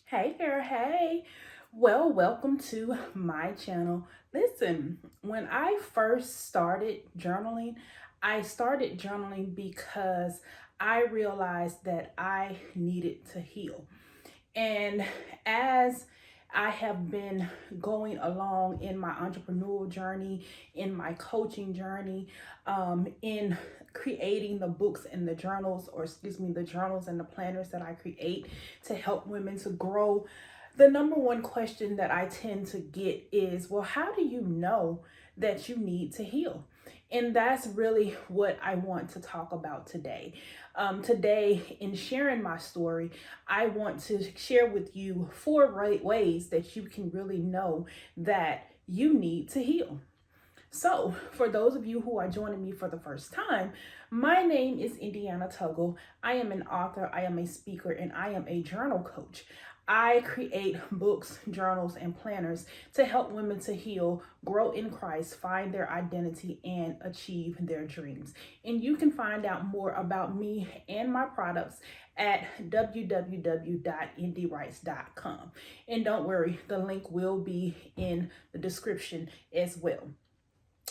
Hey girl, hey. Well, welcome to my channel. Listen, when I first started journaling, I started journaling because I realized that I needed to heal. And as I have been going along in my entrepreneurial journey, in my coaching journey, in creating the books and the journals, or excuse me, the journals and the planners that I create to help women to grow, the number one question that I tend to get is, well, how do you know that you need to heal? And that's really what I want to talk about today. Today, in sharing my story, I want to share with you four ways that you can really know that you need to heal. So, for those of you who are joining me for the first time, my name is Indiana Tuggle. I am an author, I am a speaker, and I am a journal coach. I create books, journals, and planners to help women to heal, grow in Christ, find their identity, and achieve their dreams. And you can find out more about me and my products at www.indiewrites.com. And don't worry, the link will be in the description as well.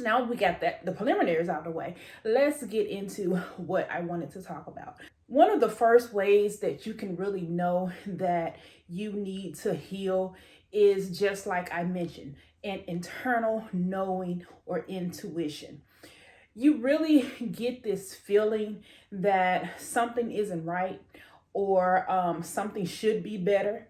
Now we got the preliminaries out of the way. Let's get into what I wanted to talk about. One of the first ways that you can really know that you need to heal is, just like I mentioned, an internal knowing or intuition. You really get this feeling that something isn't right, or something should be better.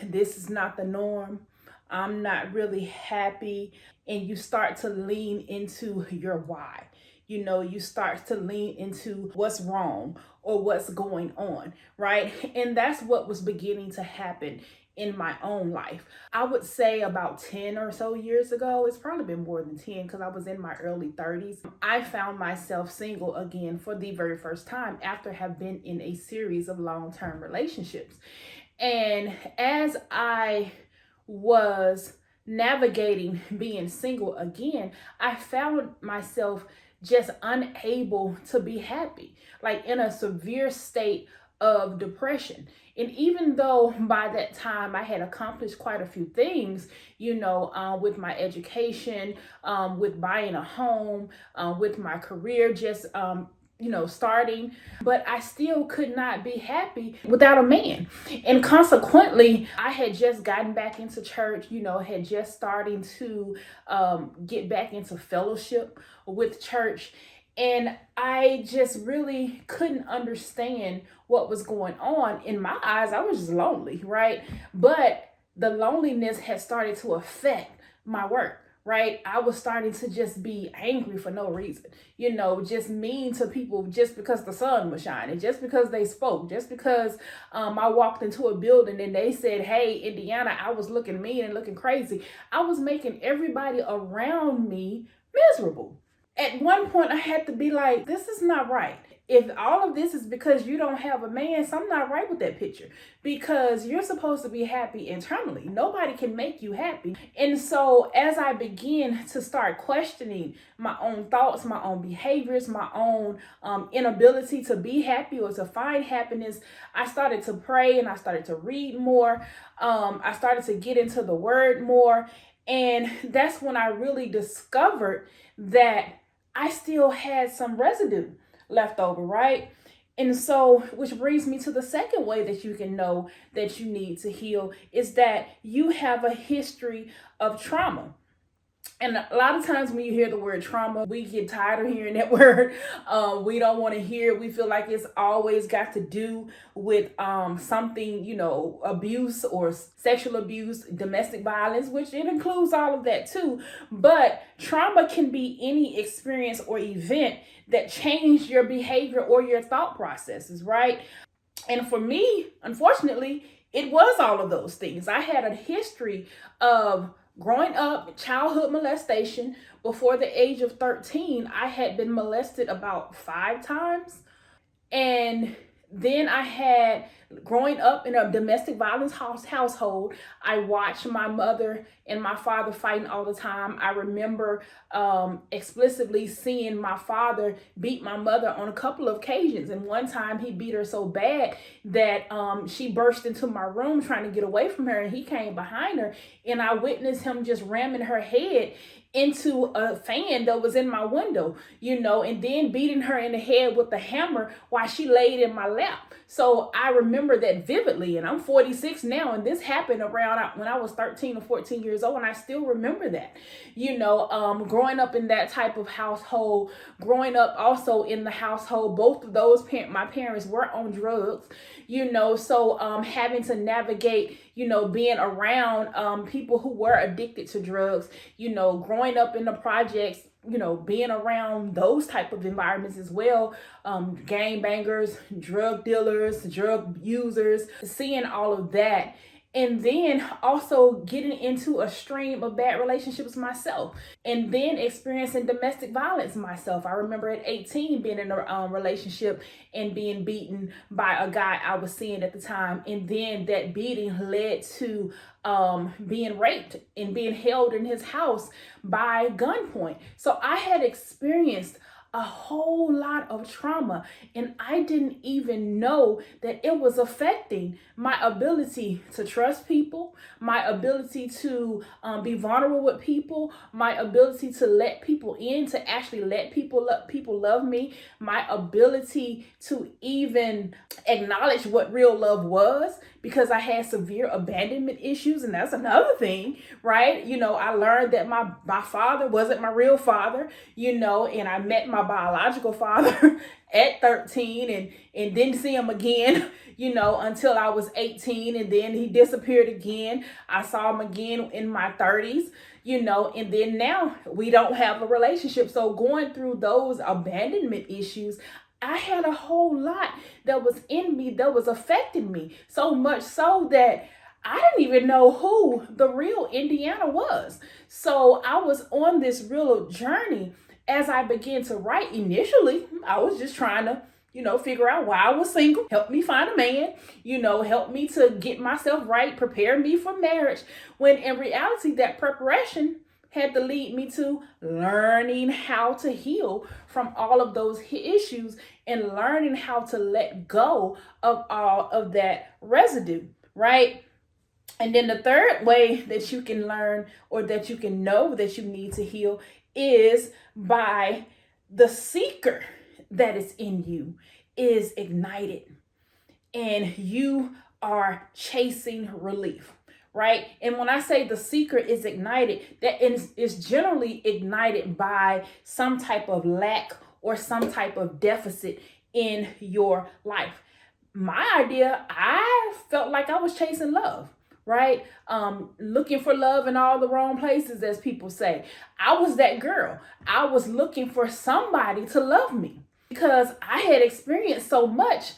This is not the norm. I'm not really happy. And you start to lean into your why. You start to lean into what's wrong or what's going on, right? And that's what was beginning to happen in my own life. I would say about 10 or so years ago, it's probably been more than 10 because I was in my early 30s. I found myself single again for the very first time after have been in a series of long-term relationships. And as I was navigating being single again, I found myself just unable to be happy, like in a severe state of depression. And even though by that time I had accomplished quite a few things, with my education, with buying a home, with my career, just starting, but I still could not be happy without a man. And consequently, I had just gotten back into church, had just starting to get back into fellowship with church. And I just really couldn't understand what was going on. In my eyes, I was just lonely, right? But the loneliness had started to affect my work, right? I was starting to just be angry for no reason, just mean to people just because the sun was shining, just because they spoke, just because I walked into a building and they said, "Hey, Indiana," I was looking mean and looking crazy. I was making everybody around me miserable. At one point, I had to be like, this is not right. If all of this is because you don't have a man, something not right with that picture, because you're supposed to be happy internally. Nobody can make you happy. And so as I begin to start questioning my own thoughts, my own behaviors, my own inability to be happy or to find happiness, I started to pray and I started to read more. I started to get into the word more. And that's when I really discovered that I still had some residue left over, right? And so, which brings me to the second way that you can know that you need to heal is that you have a history of trauma. And a lot of times when you hear the word trauma, we get tired of hearing that word. We don't want to hear it. We feel like it's always got to do with something, abuse or sexual abuse, domestic violence, which it includes all of that too. But trauma can be any experience or event that changed your behavior or your thought processes, right? And for me, unfortunately, it was all of those things. I had a history of growing up, childhood molestation. Before the age of 13, I had been molested about 5 times. And then I had Growing up in a domestic violence household, I watched my mother and my father fighting all the time. I remember explicitly seeing my father beat my mother on a couple of occasions. And one time he beat her so bad that she burst into my room trying to get away from her, and he came behind her, and I witnessed him just ramming her head into a fan that was in my window, and then beating her in the head with a hammer while she laid in my lap. So I remember that vividly, and I'm 46 now, and this happened around when I was 13 or 14 years old, and I still remember that. Growing up in that type of household, growing up also in the household, both of those my parents were on drugs, so having to navigate, being around people who were addicted to drugs, growing up in the projects, being around those type of environments as well, gang bangers, drug dealers, drug users, seeing all of that. And then also getting into a stream of bad relationships myself, and then experiencing domestic violence myself. I remember at 18 being in a relationship and being beaten by a guy I was seeing at the time. And then that beating led to being raped and being held in his house by gunpoint. So I had experienced a whole lot of trauma, and I didn't even know that it was affecting my ability to trust people, my ability to be vulnerable with people, my ability to let people in, to actually let people love me, my ability to even acknowledge what real love was, because I had severe abandonment issues. And that's another thing, right? I learned that my father wasn't my real father, and I met my biological father at 13 and didn't see him again, until I was 18. And then he disappeared again. I saw him again in my 30s, and then now we don't have a relationship. So going through those abandonment issues, I had a whole lot that was in me that was affecting me, so much so that I didn't even know who the real Indiana was. So I was on this real journey as I began to write. Initially, I was just trying to, figure out why I was single, help me find a man, help me to get myself right, prepare me for marriage. When in reality, that preparation had to lead me to learning how to heal from all of those issues and learning how to let go of all of that residue, right? And then the third way that you can learn, or that you can know that you need to heal, is by the seeker that is in you is ignited and you are chasing relief. Right? And when I say the seeker is ignited, that is generally ignited by some type of lack or some type of deficit in your life. My idea, I felt like I was chasing love, right? Looking for love in all the wrong places, as people say. I was that girl. I was looking for somebody to love me because I had experienced so much.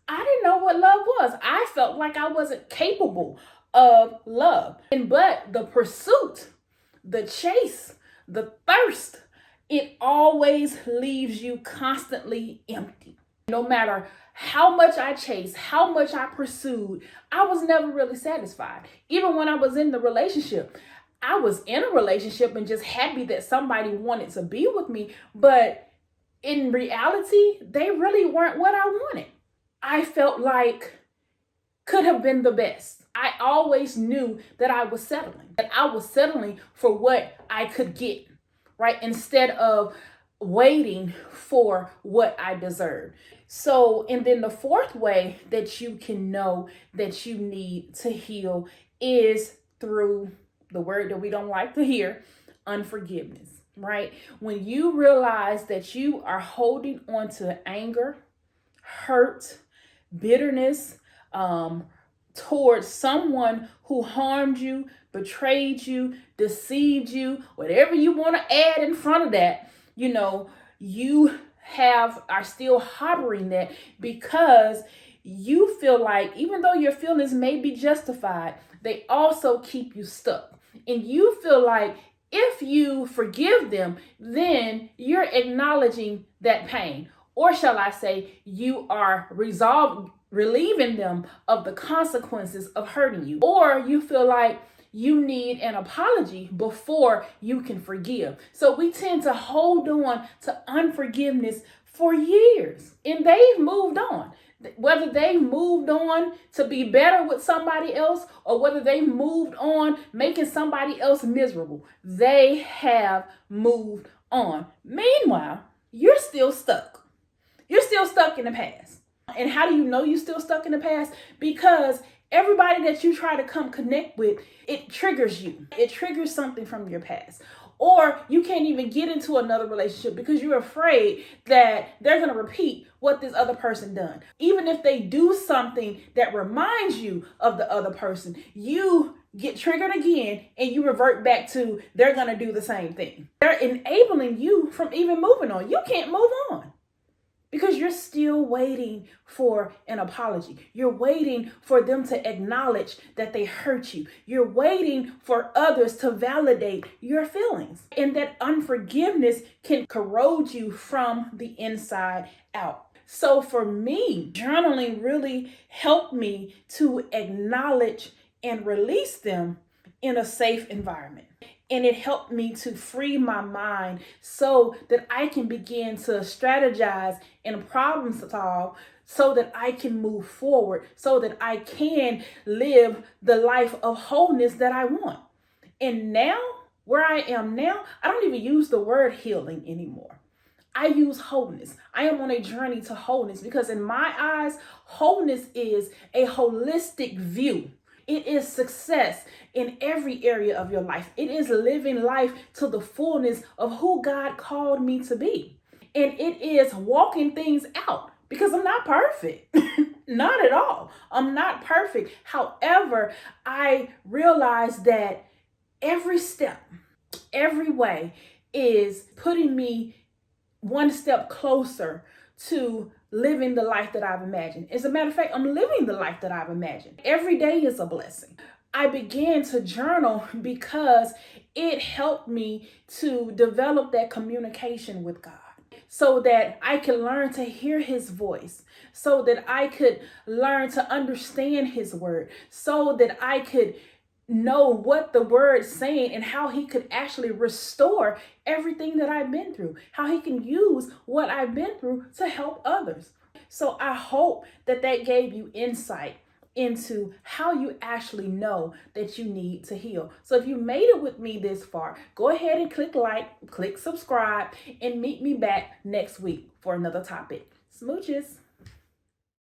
I didn't know what love was. I felt like I wasn't capable of love. But the pursuit, the chase, the thirst, it always leaves you constantly empty. No matter how much I chased, how much I pursued, I was never really satisfied. Even when I was in the relationship, I was in a relationship and just happy that somebody wanted to be with me. But in reality, they really weren't what I wanted. I felt like could have been the best. I always knew that I was settling for what I could get, right? Instead of waiting for what I deserved. So, and then the fourth way that you can know that you need to heal is through the word that we don't like to hear, unforgiveness, right? When you realize that you are holding on to anger, hurt, bitterness, towards someone who harmed you, betrayed you, deceived you, whatever you want to add in front of that, you are still harboring that because you feel like even though your feelings may be justified, they also keep you stuck. And you feel like if you forgive them, then you're acknowledging that pain. Or shall I say, you are relieving them of the consequences of hurting you. Or you feel like you need an apology before you can forgive. So we tend to hold on to unforgiveness for years, and they've moved on. Whether they moved on to be better with somebody else or whether they moved on making somebody else miserable, they have moved on. Meanwhile, you're still stuck. You're still stuck in the past. And how do you know you're still stuck in the past? Because everybody that you try to come connect with, it triggers you. It triggers something from your past. Or you can't even get into another relationship because you're afraid that they're going to repeat what this other person done. Even if they do something that reminds you of the other person, you get triggered again and you revert back to they're going to do the same thing. They're enabling you from even moving on. You can't move on, because you're still waiting for an apology. You're waiting for them to acknowledge that they hurt you. You're waiting for others to validate your feelings. And that unforgiveness can corrode you from the inside out. So for me, journaling really helped me to acknowledge and release them in a safe environment. And it helped me to free my mind so that I can begin to strategize and problem solve so that I can move forward, so that I can live the life of wholeness that I want. And now, where I am now, I don't even use the word healing anymore. I use wholeness. I am on a journey to wholeness because in my eyes, wholeness is a holistic view. It is success in every area of your life. It is living life to the fullness of who God called me to be. And it is walking things out because I'm not perfect. Not at all. I'm not perfect. However, I realize that every step, every way is putting me one step closer to living the life that I've imagined. As a matter of fact, I'm living the life that I've imagined. Every day is a blessing. I began to journal because it helped me to develop that communication with God so that I could learn to hear his voice, so that I could learn to understand his word, so that I could know what the word's saying and how he could actually restore everything that I've been through, how he can use what I've been through to help others. So I hope that that gave you insight into how you actually know that you need to heal. So if you made it with me this far, go ahead and click like, click subscribe, and meet me back next week for another topic. Smooches.